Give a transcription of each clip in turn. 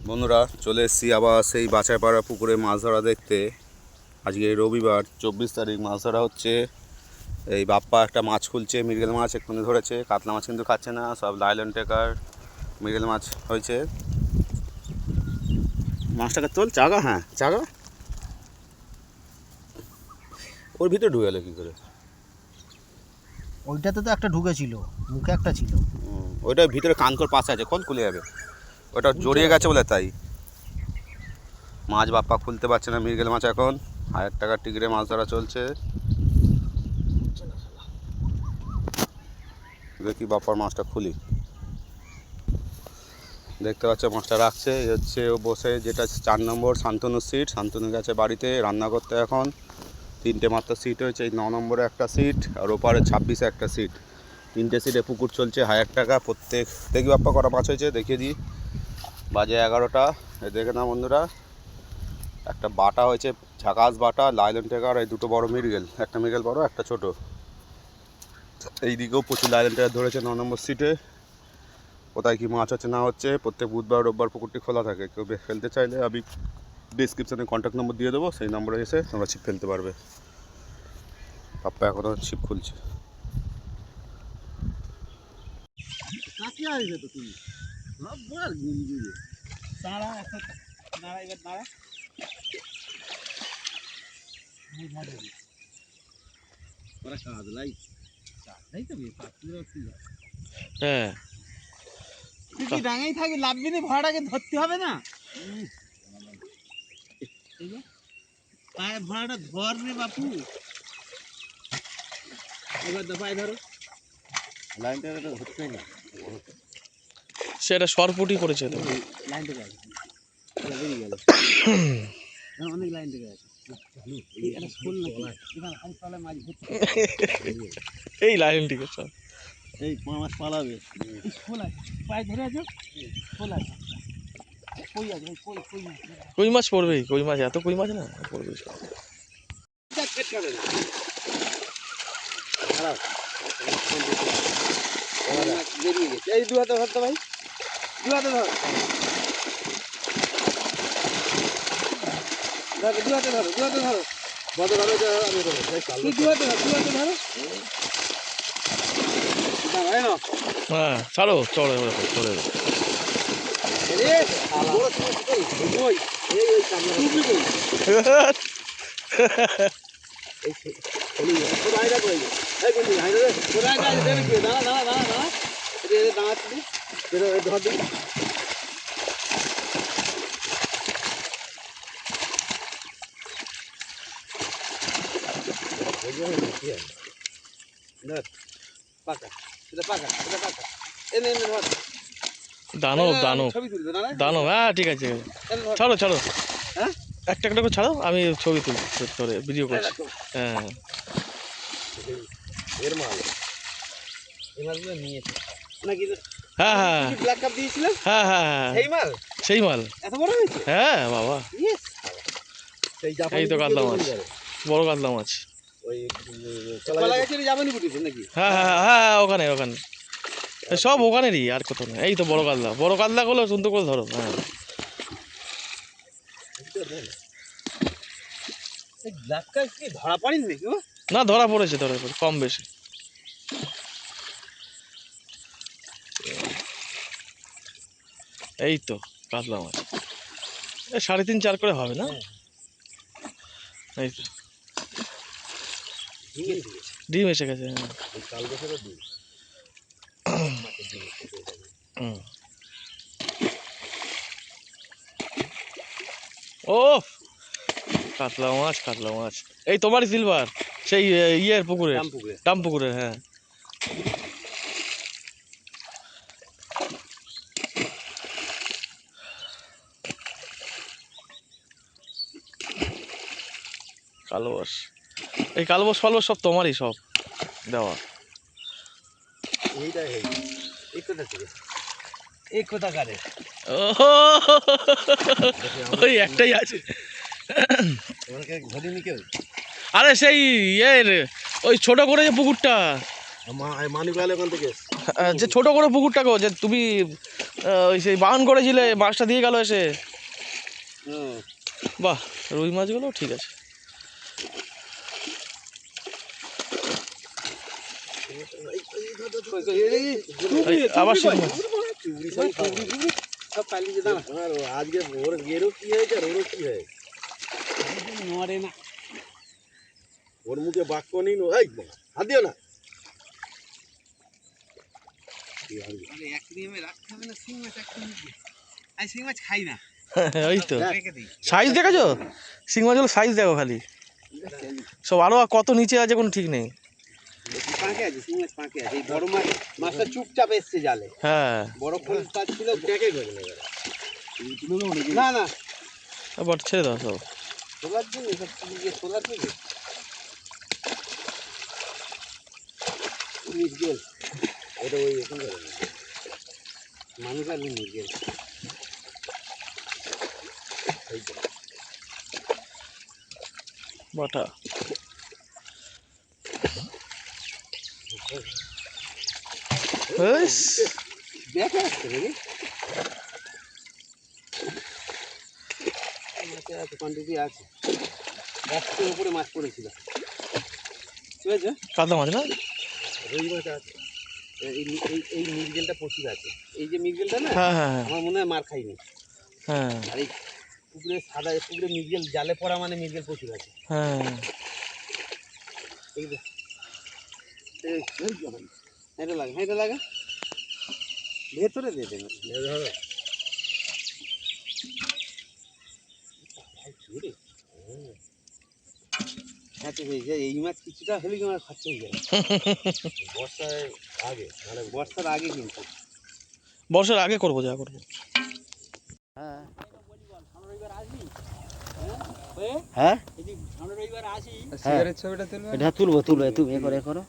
বন্ধুরা চলে এসেছি আবার সেই বাছাইপাড়া পুকুরে মাছ ধরা দেখতে। আজকে রবিবার 24 তারিখ মাছ ধরা হচ্ছে। এই বাপ্পা একটা মাছ খুলছে, মৃগেল মাছ এক্ষুনি ধরেছে। কাতলা মাছ কিন্তু খাচ্ছে না, সব লাইলন টেকার মৃগেল মাছ হয়েছে। মাছটাকে তোল চাগা, হ্যাঁ চাগা। ওর ভিতরে ঢুকে গেলো কী করে? ওইটাতে তো একটা ঢুকেছিল, মুখে একটা ছিল। ওইটার ভিতরে কানকর পাশে আছে, খোল খুলে যাবে। ওটা জড়িয়ে গেছে বলে তাই মাছ বাপ্পা খুলতে পারছে না। মৃগেল মাছ এখন 1000 টাকার টিকিটে মাছ ধরা চলছে। দেখি বাপ্পার মাছটা খুলি। দেখতে পাচ্ছ মাছটা রাখছে, এই হচ্ছে ও বসে, যেটা 4 নম্বর শান্তনুর সিট। শান্তনু গেছে বাড়িতে রান্না করতে এখন। 3টে মাত্র সিট হয়েছে, এই 9 নম্বরে একটা সিট আর ওপারে 26-এ একটা সিট। 3টে সিটে পুকুর চলছে 1000 টাকা প্রত্যেক। দেখি বাপ্পা কটা মাছ হয়েছে দেখিয়ে দিই। বাজে 11টা। দেখে না বন্ধুরা, একটা বাটা হয়েছে, ঝাকাস বাটা, লাইলন টেকার, এই দুটো বড় মৃগেল, একটা মৃগেল বড় একটা ছোট। এই দিকেও প্রচুর লাইলন টেকার ধরেছে 9 নম্বর সিটে। কোথায় কী মাছ হচ্ছে না হচ্ছে, প্রত্যেক বুধবার রোববার পুকুরটি খোলা থাকে। কেউ ফেলতে চাইলে আমি ডিসক্রিপশানে কন্ট্যাক্ট নম্বর দিয়ে দেবো, সেই নম্বরে এসে তোমরা ছিপ ফেলতে পারবে। পাপ্পা এখনও ছিপ খুলছে। হ্যাঁ, তুই ডাঙাই থাকি লাভবি না, ভরাটাকে ধরতে হবে না। পায়ে ভরাটা ধর রে বাপু, এবার পায়ে ধরো। লাইনটা হচ্ছে না, সেটা সরপুটি করেছে তো। লাইন থেকে আছে, বেরিয়ে গেল। অনেক লাইন থেকে আছে। এই লাইন ঠিক আছে, এই মাছ পালাবে। পায়ে ধরে আছো, খোলা আছে। কই আছে, কই মাছ পড়বেই, কই মাছ এত কই মাছ না পড়বে সব। এই দু হাতে ধরতো ভাই, দু হাতে ধর, দু হাতে ধরো, দু হাতে ধরো, বড় ধরো, তুই দু হাতে ধর, দু হাতে ধরো। হ্যাঁ ছাড়ো, চড়ে চড়ে দানব দানব দানব। হ্যাঁ ঠিক আছে, ছাড়ো ছাড়ো, একটা একটা করে ছাড়ো, আমি ছবি তুলছি ধরে ভিডিও করছি। হ্যাঁ এর মাল, এই মাছগুলো নিয়েছে নাকি? হ্যাঁ হ্যাঁ ব্ল্যাক কাপ দিয়েছিলাম, হ্যাঁ হ্যাঁ সেই মাল, সেই মাল। এত বড় হয়েছে? হ্যাঁ বাবা, এই তো কাতলা মাছ, বড় কাতলা মাছ। ওই কলা গাছের জাপানি পুঁটিছে নাকি? হ্যাঁ হ্যাঁ হ্যাঁ হ্যাঁ, ওখানে ওখানে সব ওখানেরই, আর কত না। এই তো বড় কাতলা, বড় কাতলাগুলো সুন্দর করে ধরো। হ্যাঁ ব্ল্যাক কাপ কি ধরা পড়েনি নাকি? না ধরা পড়েছে, ধরা পড়ে কম বেশি। এই তো কাতলা মাছ, 3.5-4 করে হবে না? এই তো ডিম এসে গেছে। হ্যাঁ ও কাতলা মাছ, কাতলা মাছ, এই তোমারই সিলভার, সেই ইয়ের পুকুরে, টাম পুকুরে। হ্যাঁ কালবাস, এই কালবাস ফালবাস সব তোমারই সব দেওয়া। ওই একটাই আছে। আরে সেই ইয়ের, ওই ছোট করে যে পুকুরটা, মানিক ওখান থেকে যে ছোট করে পুকুরটা গো, যে তুমি ওই সেই বান করেছিলে মাছটা দিয়ে গেল এসে। হুম। বাহ, রুই মাছগুলো ঠিক আছে। এই, আবার শিং মাছ। সব পালিয়ে যেতাম আজকে ওর গেরও কি হয়েছে আর ওরও কি হয়েছে মরে না ওর মুখে বাক্য নেই হাত দিও না রাখতে হবে না শিং মাছ একটা আমি শিং মাছ খাই না ওই তো সাইজ দেখেছো শিং মাছগুলো, সাইজ দেখো খালি, সব আরো কত নিচে আছে কোনো ঠিক নেই। পাঁকে আছে শিং মাছ, পাঁকে আছে। এই বড় মাছ মাছটা চুপচাপ এসছে জালে। হ্যাঁ, বড় কোন কাজ ছিল দেখে না না বট ছেড়ে দাও সব। তোলার জন্য সব তোলার জন্য মির্গেল এটা ওই এখন মানুষ আর মির্গেল বাটা দেখে আসছে নাকি এত কোয়ান্টিটি আছে 100 উপরে মাছ পড়েছিল। ঠিক আছে, কাতলা মাছ না, রুই মাছ আছে। এই মির্গেলটা প্রচুর আছে। এই যে মির্গেলটা না, হ্যাঁ হ্যাঁ আমার মনে হয় মার খাইনি। হ্যাঁ আর এই পুকুরে সাদা পুকুরে মির্গেল জালে পড়া মানে মির্গেল প্রচুর আছে। হ্যাঁ, এটা লাগা, এটা লাগা, ভেতরে দিয়ে দেন। এই মাছ কিছুটা হলে কি আমার খরচা হয়ে যাবে বর্ষার আগে, মানে বর্ষার আগে কিন্তু বর্ষার আগে করবো, যা করবো। হ্যাঁ ছবিটা তুলবে, এটা তুলবো তুলবো, তুমি এ করো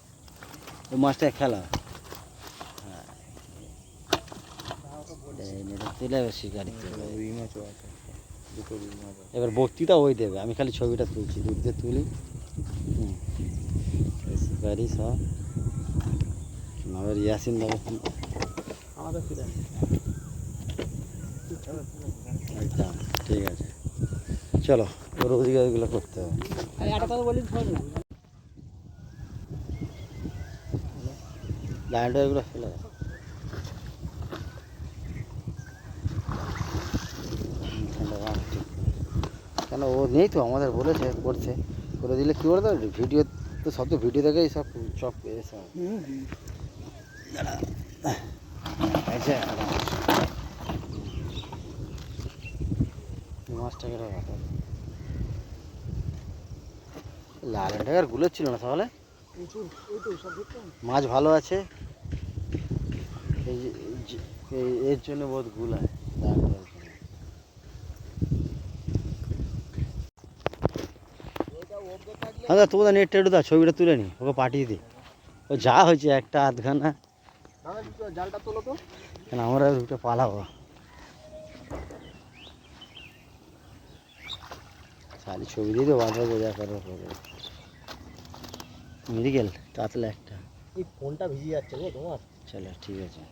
ওই মাছটা খেলা তুলে শিকারিতে রুই মাছও আছে, দুটো রুই মাছ আছে। এবার বক্তৃতা ওই দেবে, আমি খালি ছবিটা তুলছি, দূর দিয়ে তুলি। শিকারি সব এবার ইয়াসিন দেবো ঠিক আছে, চলো ওর ওদিকে ওইগুলো করতে হবে। লাইনটা এগুলো ফেলে দাও। কেন ও নেই তো, আমাদের বলেছে করছে, করে দিলে কী করে দেবে ভিডিও তো, সব তো ভিডিও দেখেই সব সব এসব আচ্ছা মাছটাকে লাল টাকার গুলো ছিল না তাহলে, মাছ ভালো আছে এর জন্য বহুত গুল হয়। হ্যাঁ তোমাদের নেটটা একটু দাও, ছবিটা তুলে নি, ওকে পাঠিয়ে দিই। ও যা হয়েছে একটা আধখানা, জালটা তোলো তো, কেন আমরা দুটো পালাবো। খালি ছবি দিয়ে দেবো, বাঁধা বোঝা করার পরে মিরিগেল কাতলা একটা। এই ফোনটা ভিজে যাচ্ছে গো তোমার। চলো ঠিক আছে।